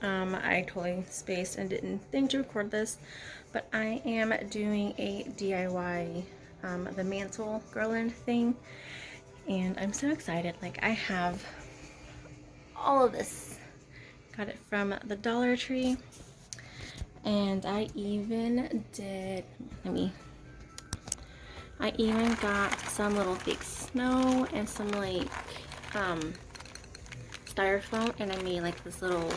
I totally spaced and didn't think to record this, but I am doing a DIY the Mantel Garland thing, and I'm so excited. Like, I have all of this. Got it from the Dollar Tree, and I even did, I even got some little fake snow and some like styrofoam, and I made like this little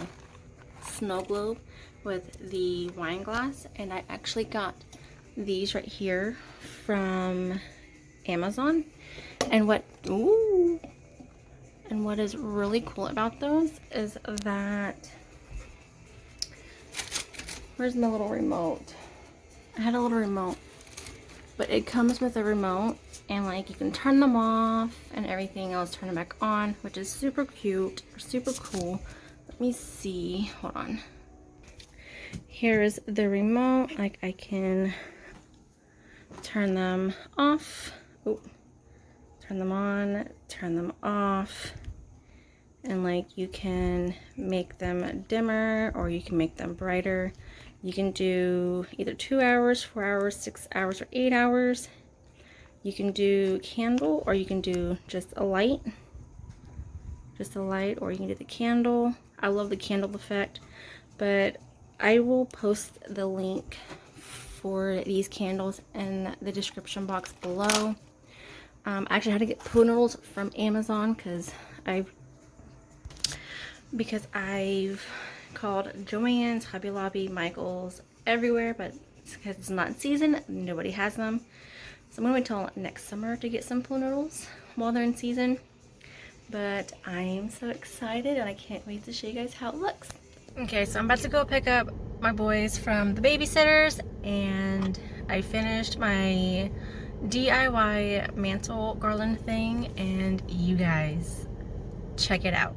snow globe with the wine glass. And I actually got these right here from Amazon. And what is really cool about those is that, where's my little remote? I had a little remote, but it comes with a remote, and like you can turn them off and everything else, turn them back on, which is super cute, or super cool. Let me see, hold on. Here's the remote. Like, I can turn them off, turn them on, turn them off, and like you can make them dimmer or you can make them brighter. You can do either 2 hours, 4 hours, 6 hours, or 8 hours. You can do candle, or you can do just a light. Or you can do the candle. I love the candle effect, but I will post the link for these candles in the description box below. I actually had to get pool noodles from Amazon because I've called Joann's, Hobby Lobby, Michael's, everywhere, but because it's not in season, nobody has them. So I'm going to wait till next summer to get some pool noodles while they're in season. But I'm so excited, and I can't wait to show you guys how it looks. Okay, so I'm about to go pick up my boys from the babysitters, and I finished my DIY Mantel Garland thing, and you guys, check it out.